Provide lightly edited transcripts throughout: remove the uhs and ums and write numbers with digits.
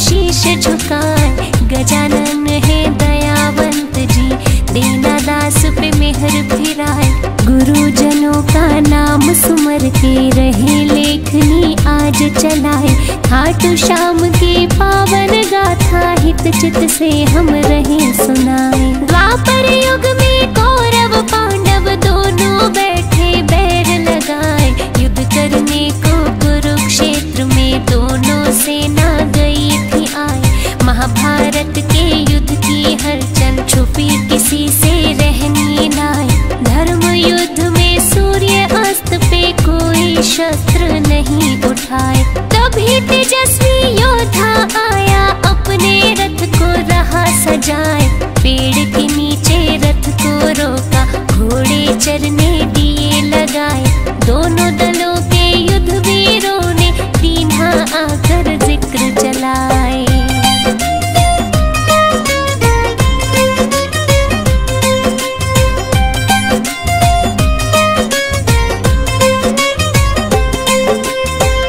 शीश झुकाए गजानन है दयावंत जी, दीना दास पे मेहर फिराए। गुरुजनों का नाम सुमर के रहे लेखनी आज चलाए। खाटू श्याम की पावन गाथा हित चित से हम रहे सुनाए। द्वापर युग में कौरव पांडव दोनों बैठे बैर लगाए। युद्ध करने को कुरुक्षेत्र में दोनों सेना गई थी आए। महाभारत के युद्ध की हलचल छुपी किसी से रहनी नाए। धर्म युद्ध में सूर्य अस्त पे कोई शस्त्र नहीं उठाए। तभी तेजस्वी योद्धा आया अपने रथ को रहा सजाए। पेड़ के नीचे रथ को रोका, घोड़े चरने दिए लगाए। दोनों दलों के युद्ध वीरों ने दीन्हा आकर जिक्र चलाए।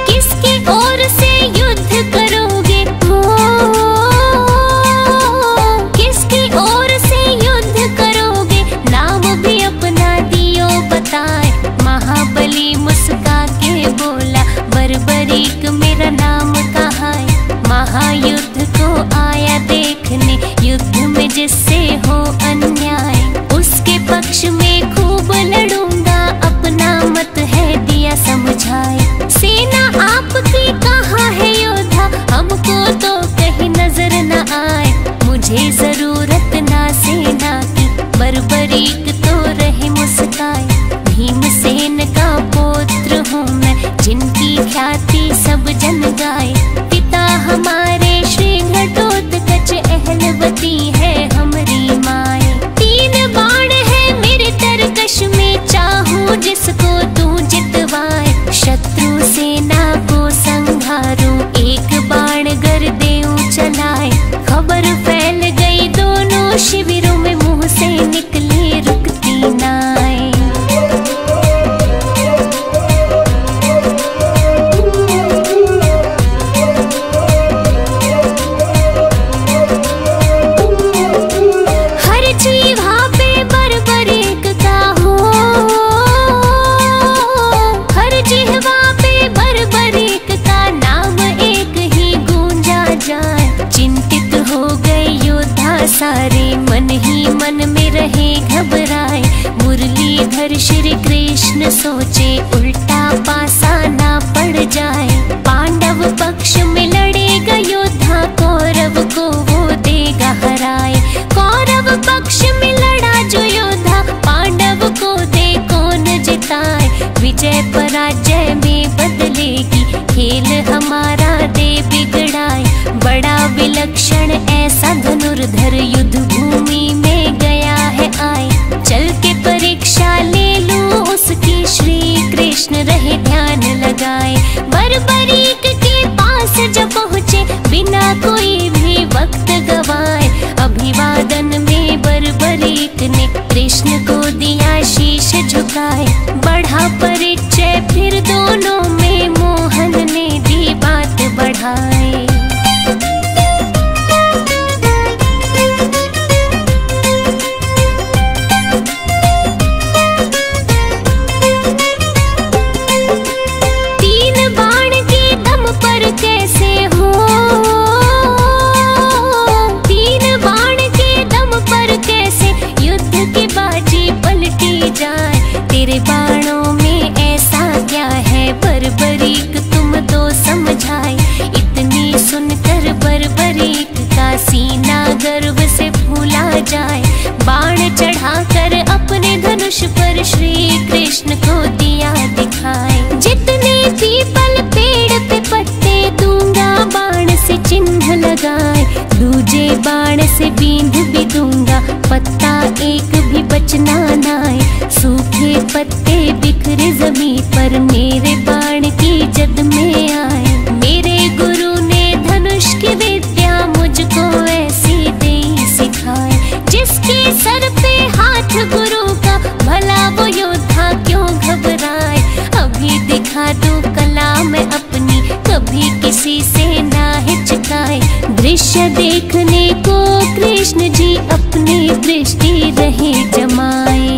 किसकी ओर से युद्ध करोगे हो, किसकी ओर से युद्ध करोगे, नाम भी अपना दियो बताए। महाबली मुस्का के बोला, बर्बरीक मेरा नाम कहाँ है। महायुद्ध को आया देखने, युद्ध में जिससे हो अन्याय, उसके पक्ष में खूब लड़ूंगा, अपना मत है दिया समझाए। सेना आपकी कहाँ है योद्धा, हमको तो कहीं नजर न आए। मुझे जरूरत ना सेना की, बर्बरीक तो रहे मुस्काए। भीमसेन का पुत्र हूँ मैं, जिनकी ख्याति सब जन गाए। पिता हमारे श्री घटोत्कच, अहलवती है हमारी माए। 3 बाण है मेरे तरकश में, चाहूं जिसको तू जितवाए। शत्रु सेना को संहारूं, एक बाण गर देऊं चलाए। खबर फैल गई दोनों शिविरों में, मुंह से निकली रुकती नाए। सारे मन ही मन में रहे घबराए। मुरलीधर श्री कृष्ण सोचे, उल्टा पासा ना पड़ जाए। पांडव पक्ष में लड़ेगा योद्धा, कौरव को वो देगा हराए। कौरव पक्ष में लड़ा जो योद्धा, पांडव को दे कौन जिताए। विजय पराजय में बदलेगी, खेल हमारा दे बिगड़ाए। बड़ा विलक्षण ऐसा धनुर्धर, युद्ध भूमि में गया है आए। चल के परीक्षा ले लूं उसकी, श्री कृष्ण रहे ध्यान लगाए। बर्बरीक के पास जब पहुँचे, बिना कोई भी वक्त गवाए। अभिवादन में बर्बरीक ने कृष्ण को दिया शीश झुकाए। बढ़ा परिचय फिर दोनों में, मोहन ने दी बात बढ़ाए। तेरे बाणों में ऐसा क्या है, बर्बरीक तुम तो समझाए। इतनी सुनकर बर्बरीक का सीना गर्व से फूला जाए। बाण चढ़ाकर अपने धनुष पर श्री कृष्ण को दिया दिखाए। जितने पीपल पेड़ पे पत्ते दूंगा, बाण से चिन्ह लगाए। दूजे बाण से बींध भी दूंगा, पत्ता एक भी बचना नाए। सूखे पत्ते बिखरे जमीन पर मेरे बाण की जद में आए। मेरे गुरु ने धनुष की विद्या मुझको ऐसी दे सिखाए। जिसके सर पे हाथ गुरु का भला वो योद्धा क्यों घबराए। अभी दिखा दूं कला मैं अपनी, कभी किसी से ना हिचकाए। दृश्य देखने को कृष्ण जी अपनी दृष्टि रहे जमाए।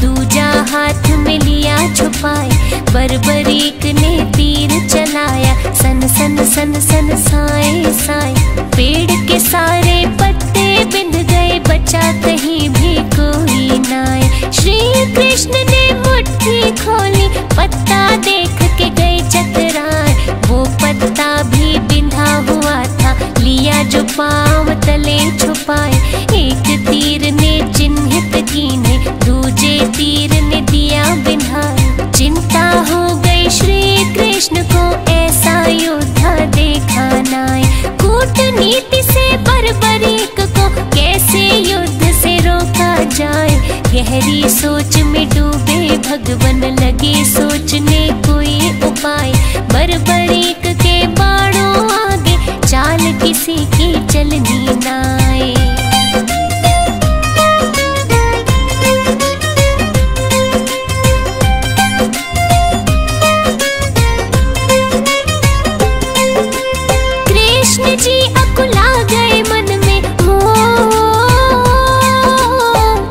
दूजा हाथ में लिया छुपाए। बरबरीक ने तीर चलाया, सन सन सन सन साए साए। पेड़ के सारे पत्ते बिंद गए, बचा कहीं भी कोई नाए। श्री कृष्ण ने मुट्ठी खोली, पत्ता देख के गए चकराए। वो पत्ता भी बिंधा हुआ था, लिया जो पांव तले छुपाए। एक तीर ने चिन्हित कीने, दूजे तीर ने दिया बिन्हाए। चिंता हो गई श्री कृष्ण को, ऐसा योद्धा देखा नाए। कूटनीति से बरबरीक को कैसे युद्ध से रोका जाए। गहरी सोच में डूबे भगवन, लगे सोचने कोई उपाय। बरबरीक के बाणों आगे चाल किसी की चलनी नाए। जी अकुला गए मन में, हो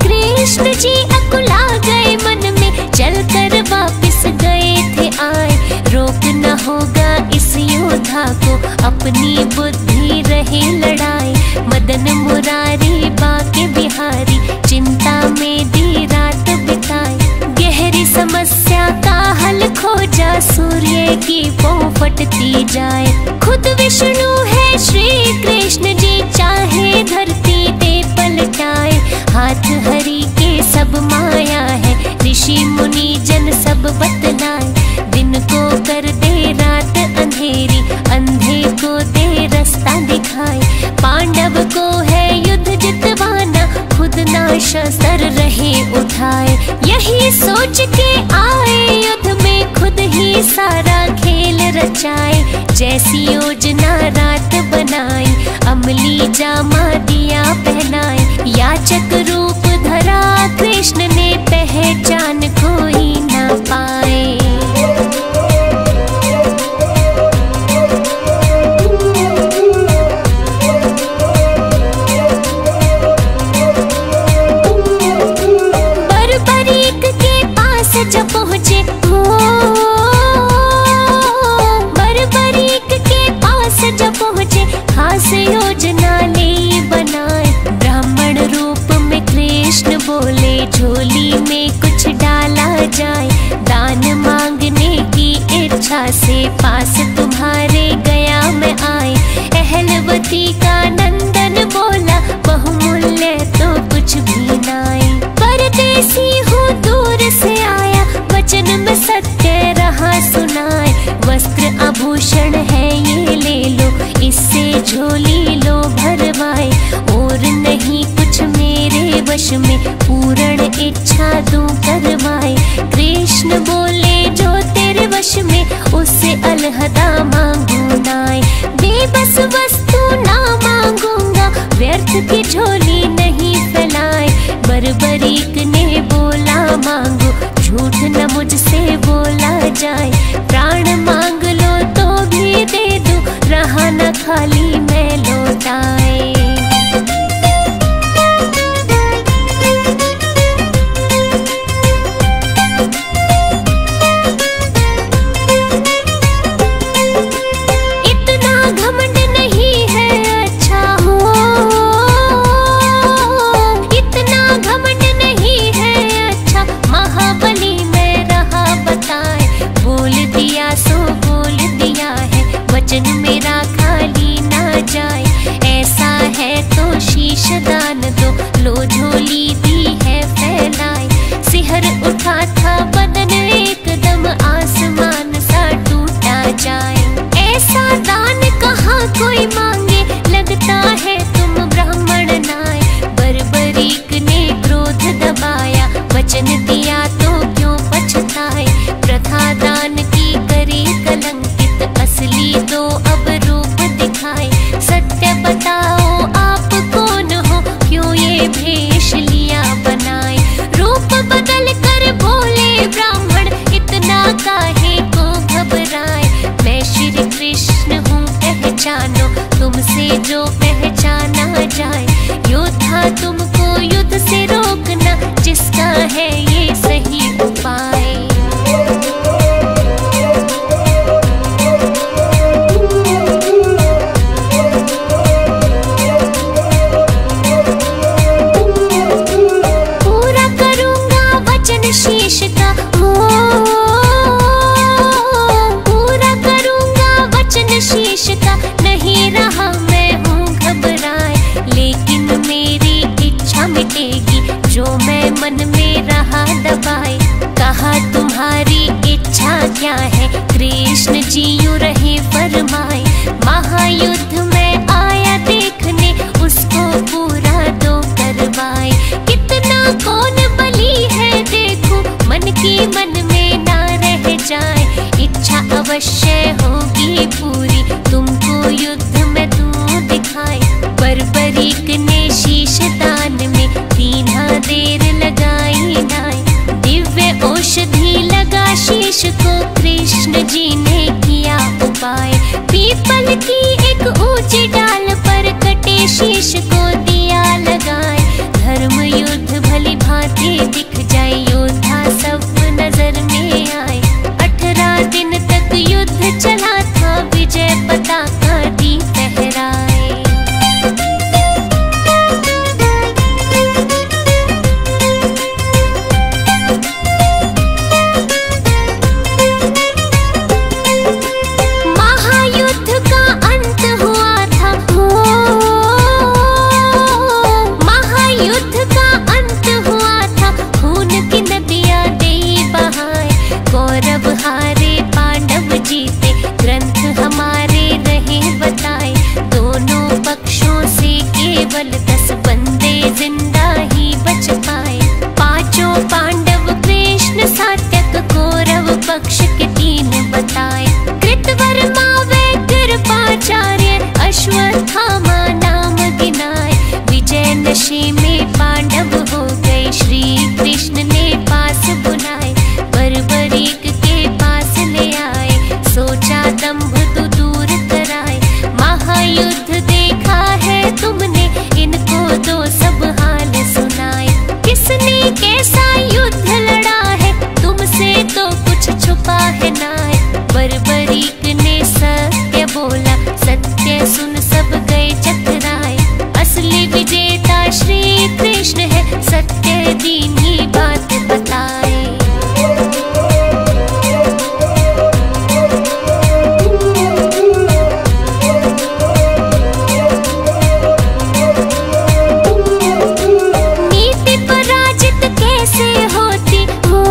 कृष्ण जी अकुला गए मन में। चलकर वापस गए थे आए। रोक न होगा इस योद्धा को, अपनी बुद्धि रहे लड़ाए। मदन मुरारी बाके बिहारी चिंता में दी रात बिताए। गहरी समस्या का हल खोजा, सूर्य की पौ फटती जाए। खुद विष्णु है श्री कृष्ण जी, चाहे धरती पे पलटाए। हाथ हरि के सब माया है, ऋषि मुनि जन सब बतलाए। दिन को कर दे रात अंधेरी, अंधे को दे रास्ता दिखाए। पांडव को है युद्ध जितवाना, खुद ना शस्त्र रहे उठाए। यही सोच के आए युद्ध में, खुद ही सारा खेल रचाए। जैसी योजना रात बनाई, अमली जामा दिया पहनाए। याचक रूप धरा कृष्ण ने, पहचान कोई ना पाए। बरबरीक के पास जब पहुँचे, बरबरीक के पास जब पहुँचे। खास योजना ले बनाए, ब्राह्मण रूप में कृष्ण बोले। झोली में कुछ डाला जाए, दान मांगने की इच्छा से पास तुम्हारे गया मैं आए। अहलवती का नंदन बोला, बहुमूल्य तो कुछ भी नाए। परदेसी हूँ दूर से आया, वचन में सत्य रहा सुनाए। वस्त्र आभूषण है ये ले लो, इससे झोली लो भरवाए। और नहीं कुछ मेरे वश में, पूर्ण इच्छा दूं करवाए। कृष्ण बोले जो तेरे वश में, उससे अलहदा मांगू नाए। बेबस वस्तु ना मांगूंगा, व्यर्थ की झोली नहीं फैलाए। बरबरीक ने बोला मांगो, झूठ न मुझसे बोला जाए। प्राण मांग लो तो भी दे दूं, रहा न खाली मैं लौटाए। सो बोल दिया है, ऐसा दान कहाँ कोई मांगे, लगता है तुम ब्राह्मण नाय। बर्बरीक ने क्रोध दबाया, वचन दिया तो क्यों पछताए। प्रथा दान की करे कलंकित, असली दो अब रूप दिखाए। सत्य बताओ आप कौन हो, क्यों ये भेष लिया बनाए। रूप बदल कर बोले ब्राह्मण, इतना काहे को घबराए। मैं श्री कृष्ण हूँ पहचानो, तुमसे जो पहचाना जाए। योद्धा तुमको युद्ध से रोकना, जिसका है ये सही उपाय। पूरा करूंगा वचन शीश का, पूरा करूंगा वचन शीश का। नहीं रहा मैं हूँ घबराए, लेकिन मेरी इच्छा मिटेगी जो मैं मन में रहा दबाए। कहा तुम्हारी इच्छा क्या है, कृष्ण जी यूं रहे फरमाए। महायुद्ध में आया देखने, उसको पूरा दो करवाए। कितना कौन बली है देखो, मन की मन में ना रह जाए। इच्छा अवश्य होगी पूरी, तुमको युद्ध में तू दिखाए। बर्बरीक ने शीश दान में दीना देर लगाई नाय। दिव्य औषधि लगा शीश को, कृष्ण जी ने किया उपाय। पीपल की एक ऊंची डाल पर कटे शीश को दिया लगाए। धर्म युद्ध भली भांति दिख जाए, योद्धा सब नजर में आए। 18 दिन तक युद्ध चला था, विजय पताका दी फहराए। महायुद्ध का अंत हुआ था, महायुद्ध का अंत हुआ था। खून की नदियां दे बहाए, कौरव हारे पांडव जीते। ग्रंथ हमारे रहे बताए, दोनों पक्षों से केवल 10 बंदे जिंदा ही बच पाए। पांचों पांडव कृष्ण सात्यक, कौरव पक्ष के 3 बताए। कृतवर्मा व कृपाचार्य, अश्वत्थामा नाम गिनाए। विजय नशे में पांडव हो गए, श्री कृष्ण ने पास बुलाए। बर्बरीक के पास ले आए, सोचा दंभ तो दूर कराए। महायुद्ध देखा है तुमने, इनको दो सब हाल सुनाए। किसने कैसा युद्ध लड़ा है, तुमसे तो कुछ छुपा है नाय। बर्बरीक ने सत्य बोला, सत्य सुन सब गए चकराए। असली विजेता श्री कृष्ण है, सत्य दीनी बात बताए। नीति पराजित कैसे होती हो,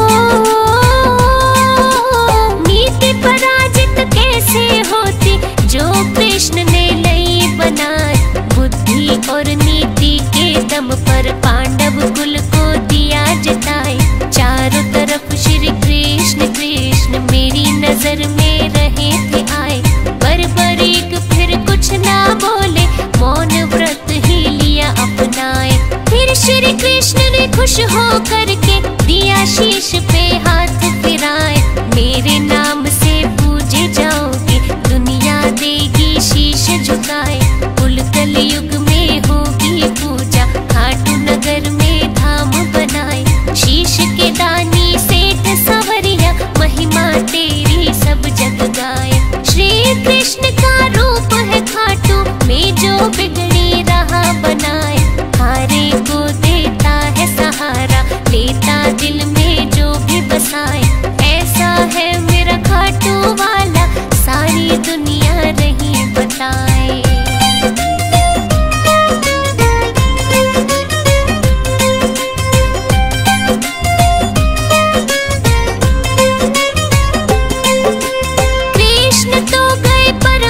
नीति पराजित कैसे होती, जो कृष्ण ने लई बनाए। बुद्धि और नीति के दम पर पांडव कुल को दिया जिताए। चारों तरफ श्री कृष्ण कृष्ण मेरी नजर में रहे थे आए। बर्बरीक फिर कुछ ना बोले, मौन व्रत ही लिया अपनाए। फिर श्री कृष्ण ने खुश हो करके दिया शीश पे हाथ फिराए। मेरे नाम से पूजे जाओगे, दुनिया देगी शीश झुकाए। कुल कलयुग में होगी पूजा, खाटू नगर में धाम बनाए। शीश के दानी सेठ सवरिया, महिमा तेरी सब जग गाए। श्री कृष्ण का रूप है खाटू में, जो बिगड़ी राह बनाए। हारे को देता है सहारा, लेता दिल में जो भी बसाए। ऐसा है मेरा खाटू वाला, सारी दुनिया रही बताए। कृष्ण तो गए पर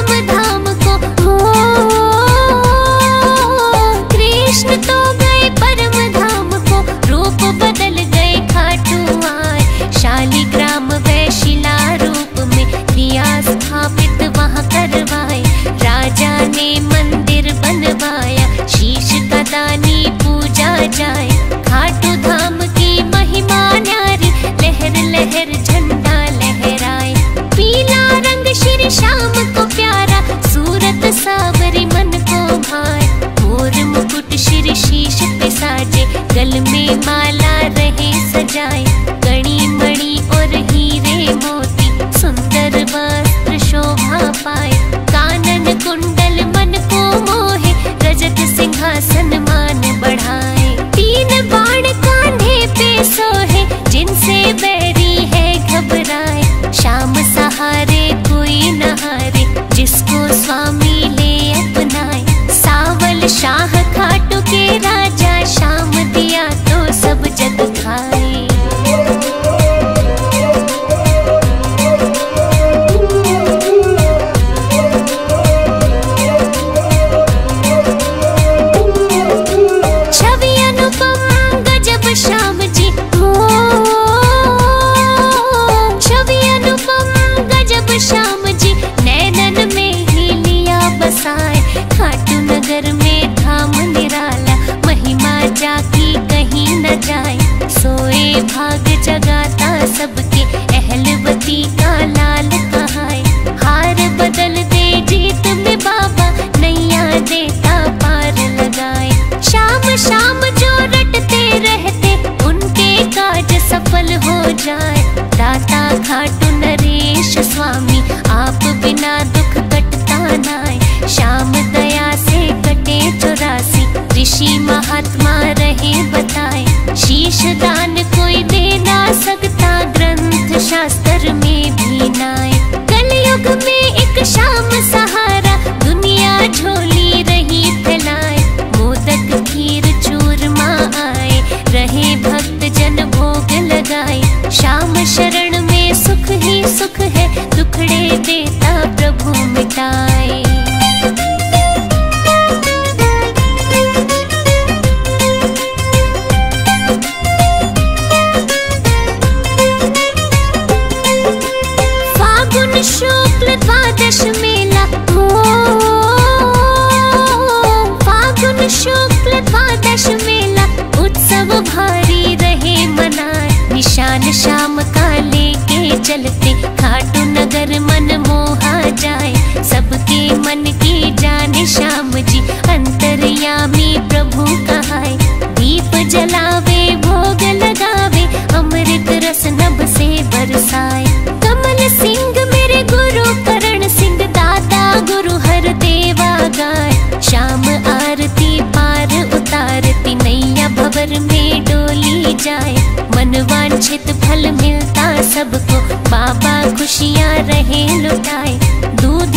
ऋषि महात्मा रहे बताए, शीश दान कोई दे ना सकता, ग्रंथ शास्त्र में भी नाए। कलयुग में एक शाम सहारा, दुनिया झोली रही फैलाए, मोदक खीर चूरमा आए, रहे भक्त जन भोग लगाए। शाम शरण में सुख ही सुख है, दुखड़े देता प्रभु मिटाए। फागुन शुक्ल द्वादश मेला, फागुन शुक्ल द्वादश मेला, उत्सव भारी रहे मनाए। निशान शाम का लेके चलते, खाटू नगर मन मोहा जाए। सबके मन की जाने श्याम जी, अंतर्यामी प्रभु कहाए। दीप जलावे भोग लगावे, अमृत रस नभ से बरसाए। कमल सिंह मेरे गुरु करण सिंह, दादा गुरु हर देवा गाय। शाम आरती पार उतारती, नैया भंवर में डोली जाए। मन वांछित फल मिलता सबको, बाबा खुशियाँ रहे लुटाए। दूध